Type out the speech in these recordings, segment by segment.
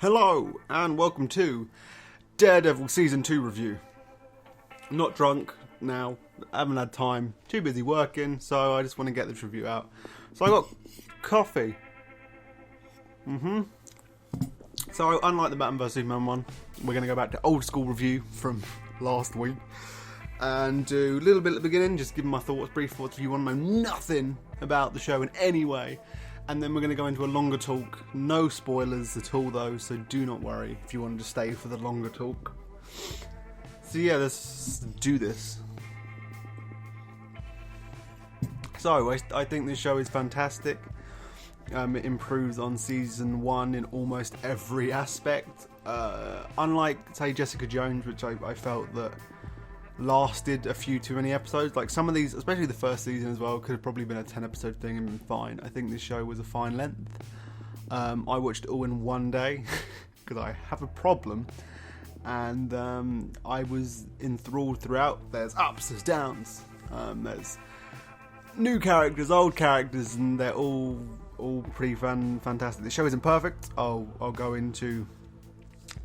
Hello, and welcome to Daredevil Season 2 review. I'm not drunk now, I haven't had time, too busy working, so I just want to get this review out. So I got coffee. So unlike the Batman vs Superman one, we're going to go back to old school review from last week. And do a little bit at the beginning, just give my thoughts, brief thoughts if you want to know nothing about the show in any way. And then we're going to go into a longer talk. No spoilers at all though, so do not worry if you wanted to stay for the longer talk. So yeah, let's do this. So, I think this show is fantastic. It improves on season 1 in almost every aspect. Unlike, say, Jessica Jones, which I felt that lasted a few too many episodes. Like some of these, especially the first season as well, could have probably been a 10 episode thing and been fine. I think this show was a fine length. I watched it all in one day because I have a problem, and I was enthralled throughout. There's ups, there's downs, there's new characters, old characters, and they're all pretty fantastic. The show isn't perfect. I'll go into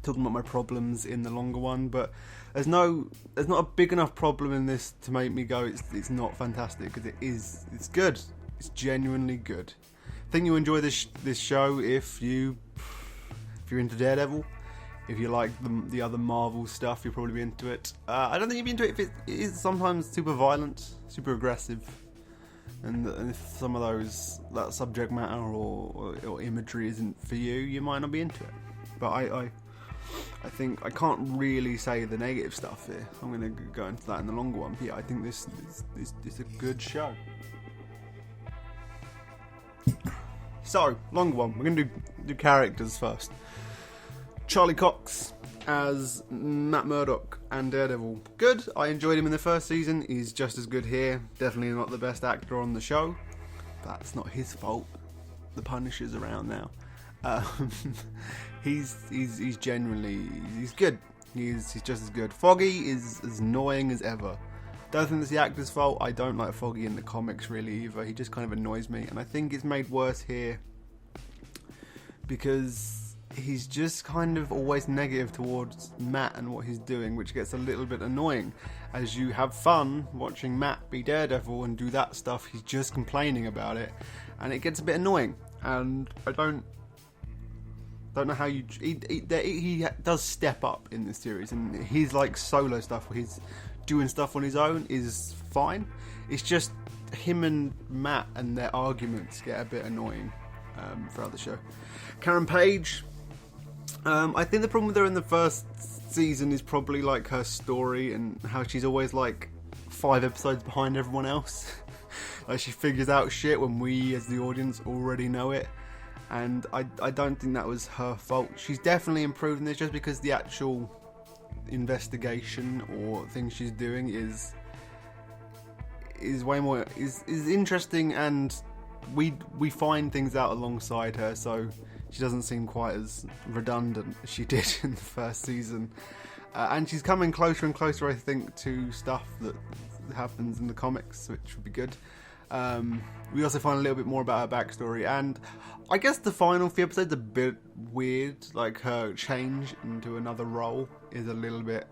talking about my problems in the longer one, but there's not a big enough problem in this to make me go it's not fantastic, because it's good. It's genuinely good. I think you enjoy this show if you're into Daredevil. If you like the other Marvel stuff, you'll probably be into it. I don't think you'd be into it if it is sometimes super violent, super aggressive, and if some of that subject matter or imagery isn't for you, you might not be into it. But I think I can't really say the negative stuff here. I'm going to go into that in the longer one. But yeah, I think this is a good show. So, longer one. We're going to do characters first. Charlie Cox as Matt Murdock and Daredevil. Good. I enjoyed him in the first season. He's just as good here. Definitely not the best actor on the show. That's not his fault. The Punisher's around now. He's genuinely good. He's just as good. Foggy is as annoying as ever. Don't think it's the actor's fault. I don't like Foggy in the comics really either. He just kind of annoys me, and I think it's made worse here because he's just kind of always negative towards Matt and what he's doing, which gets a little bit annoying. As you have fun watching Matt be Daredevil and do that stuff, he's just complaining about it, and it gets a bit annoying. And I don't know how he does step up in this series, and his like solo stuff where he's doing stuff on his own is fine. It's just him and Matt and their arguments get a bit annoying throughout the show. Karen Page, I think the problem with her in the first season is probably like her story and how she's always like 5 episodes behind everyone else. Like she figures out shit when we as the audience already know it. And I don't think that was her fault. She's definitely improved in this, just because the actual investigation or thing she's doing is way more is interesting, and we find things out alongside her, so she doesn't seem quite as redundant as she did in the first season. And she's coming closer and closer, I think, to stuff that happens in the comics, which would be good. We also find a little bit more about her backstory, and I guess the final few episodes are a bit weird. Like her change into another role is a little bit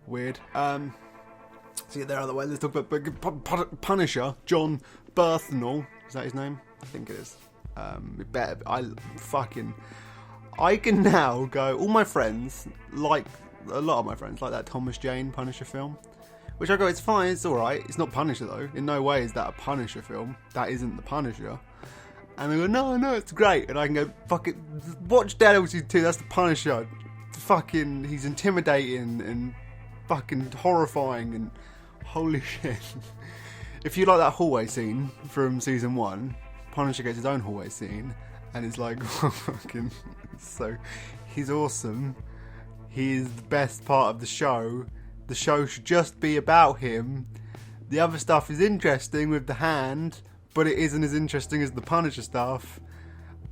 weird. So get there out of the way. Let's talk about Punisher, John Bernthal. Is that his name? I think it is. I can now go. All my friends, like a lot of my friends, like that Thomas Jane Punisher film. Which I go, it's fine, it's alright. It's not Punisher though. In no way is that a Punisher film. That isn't the Punisher. And they go, no, it's great. And I can go, fuck it, watch Daredevil Season 2, that's the Punisher. Fucking, he's intimidating and fucking horrifying and holy shit. If you like that hallway scene from Season 1, Punisher gets his own hallway scene. And it's like, fucking, so, he's awesome. He is the best part of the show. The show should just be about him. The other stuff is interesting with the hand, but it isn't as interesting as the Punisher stuff.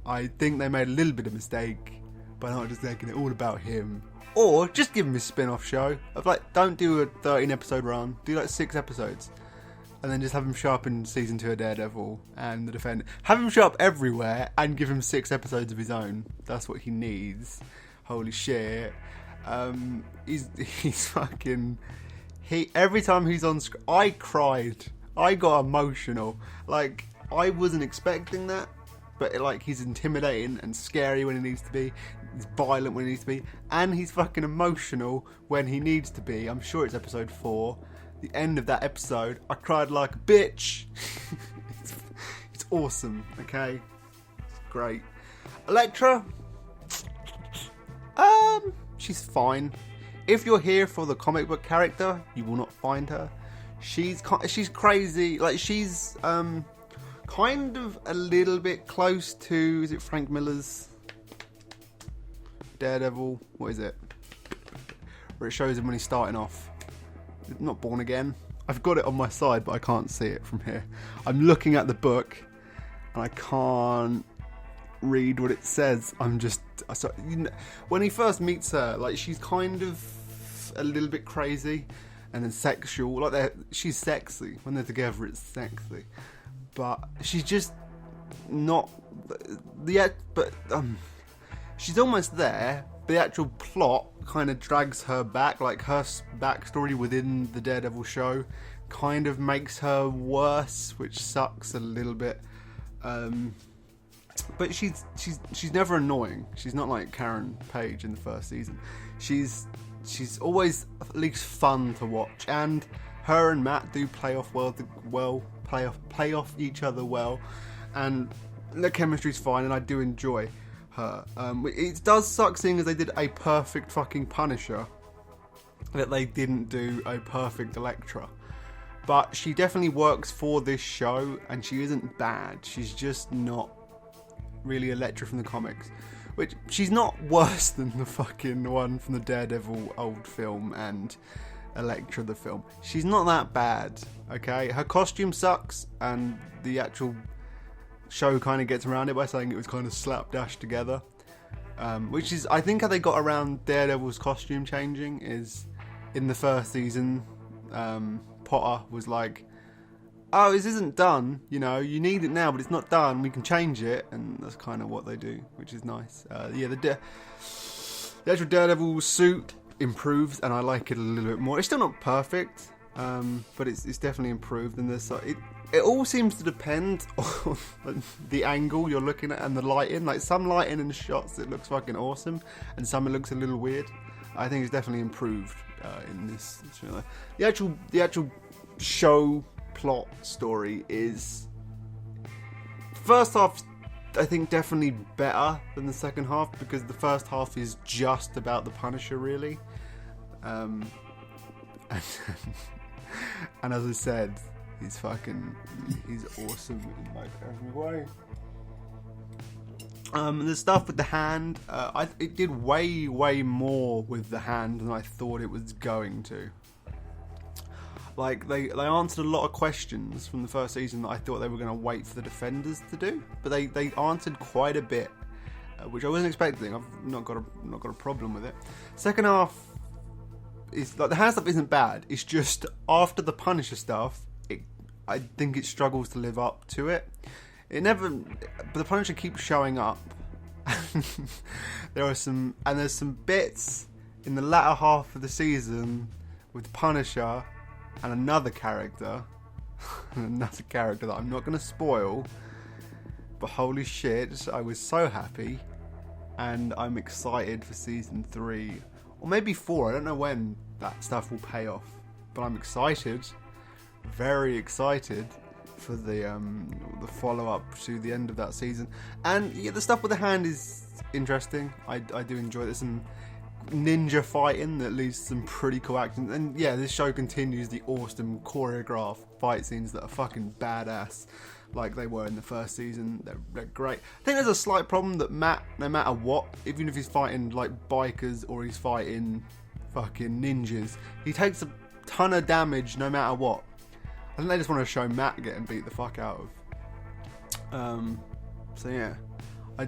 I think they made a little bit of mistake by not just making it all about him. Or just give him a spin-off show of like, don't do a 13 episode run, do like 6 episodes. and then just have him show up in season 2 of Daredevil and the Defender. Have him show up everywhere and give him 6 episodes of his own. That's what he needs. Holy shit. He's fucking... Every time he's on screen, I cried. I got emotional. Like, I wasn't expecting that, but like, he's intimidating and scary when he needs to be. He's violent when he needs to be, and he's fucking emotional when he needs to be. I'm sure it's episode 4. The end of that episode, I cried like a bitch. It's awesome. Okay, it's great. Elektra, she's fine. If you're here for the comic book character, you will not find her. She's crazy. Like, she's kind of a little bit close to, is it Frank Miller's Daredevil? What is it? Where it shows him when he's starting off. Not Born Again. I've got it on my side, but I can't see it from here. I'm looking at the book, and I can't read what it says. When he first meets her, like, she's kind of a little bit crazy and then sexual. Like, she's sexy. When they're together, it's sexy. But she's just not she's almost there. The actual plot kind of drags her back. Like, her backstory within the Daredevil show kind of makes her worse, which sucks a little bit. But she's never annoying. She's not like Karen Page in the first season. She's always at least fun to watch, and her and Matt do play off each other well, and the chemistry's fine, and I do enjoy her. It does suck seeing as they did a perfect fucking Punisher that they didn't do a perfect Elektra. But she definitely works for this show, and she isn't bad. She's just not really Elektra from the comics. Which, she's not worse than the fucking one from the Daredevil old film and Elektra the film. She's not that bad, okay? Her costume sucks, and the actual show kind of gets around it by saying it was kind of slapdash together. Which is, I think, how they got around Daredevil's costume changing is in the first season. Potter was like, oh, this isn't done, you know, you need it now, but it's not done, we can change it, and that's kind of what they do, which is nice. The actual Daredevil suit improves, and I like it a little bit more. It's still not perfect, but it's definitely improved, and it all seems to depend on the angle you're looking at and the lighting. Like, some lighting in the shots, it looks fucking awesome, and some it looks a little weird. I think it's definitely improved in this. The actual show plot story is, first half I think definitely better than the second half, because the first half is just about the Punisher, really, and as I said, he's awesome in like every way. The stuff with the hand, it did way more with the hand than I thought it was going to. Like, they answered a lot of questions from the first season that I thought they were going to wait for the Defenders to do, but they answered quite a bit, which I wasn't expecting. I've not got a problem with it. Second half is like, the hand stuff isn't bad. It's just after the Punisher stuff, I think it struggles to live up to it. But the Punisher keeps showing up. There's some bits in the latter half of the season with the Punisher and another character that I'm not going to spoil, but holy shit, I was so happy, and I'm excited for season 3, or maybe 4, I don't know when that stuff will pay off, but I'm excited, very excited for the follow-up to the end of that season. And yeah, the stuff with the hand is interesting. I do enjoy it. There's some ninja fighting that leads to some pretty cool action, and yeah, this show continues the awesome choreographed fight scenes that are fucking badass, like they were in the first season. They're great. I think there's a slight problem that Matt, no matter what, even if he's fighting like bikers or he's fighting fucking ninjas, he takes a ton of damage no matter what. I think they just want to show Matt getting beat the fuck out of. So yeah, I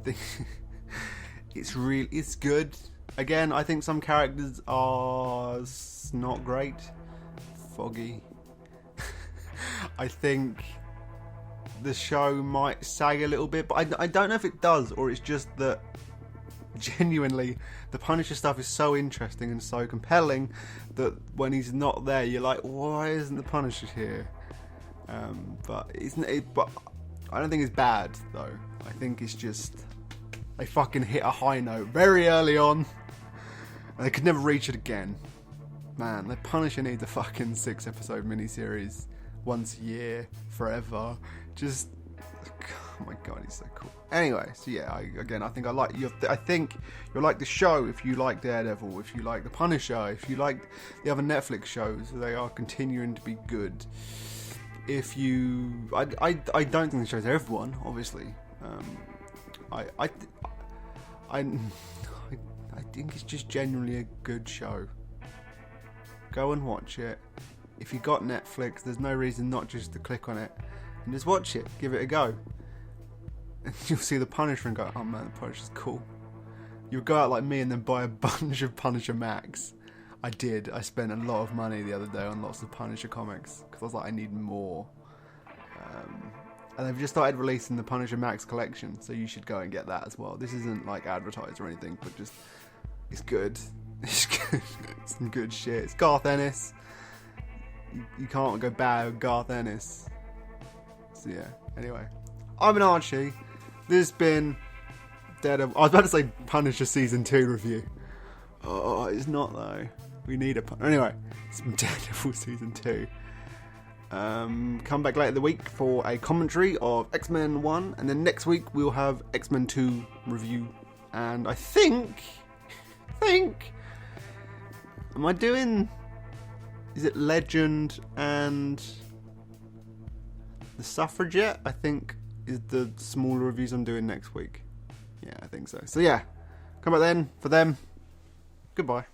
think it's good. Again, I think some characters are not great. Foggy. I think the show might sag a little bit, but I don't know if it does, or it's just that genuinely the Punisher stuff is so interesting and so compelling that when he's not there, you're like, why isn't the Punisher here? But I don't think it's bad though. I think it's just they fucking hit a high note very early on, and they could never reach it again. Man, the Punisher needs a fucking 6-episode miniseries once a year, forever. Just, oh my god, he's so cool. Anyway, so yeah, I think I like you. I think you'll like the show if you like Daredevil, if you like the Punisher, if you like the other Netflix shows. They are continuing to be good. If you, I don't think the show's everyone, obviously. I think it's just genuinely a good show. Go and watch it. If you got Netflix, there's no reason not just to click on it and just watch it. Give it a go. And you'll see the Punisher and go, oh man, the Punisher's cool. You'll go out like me and then buy a bunch of Punisher Max. I did. I spent a lot of money the other day on lots of Punisher comics because I was like, I need more. And they've just started releasing the Punisher Max collection, so you should go and get that as well. This isn't like advertised or anything, but just it's good. It's good. It's some good shit. It's Garth Ennis. You can't go bad with Garth Ennis. So yeah. Anyway, I've been Archie. This has been Daredevil. I was about to say Punisher Season 2 review. Oh, it's not though. We need a anyway. It's been Daredevil Season 2. Come back later in the week for a commentary of X-Men 1, and then next week we'll have X-Men 2 review. And I think, am I doing? Is it Legend and the Suffragette? I think is the smaller reviews I'm doing next week. Yeah, I think so. So yeah, come back then for them. Goodbye.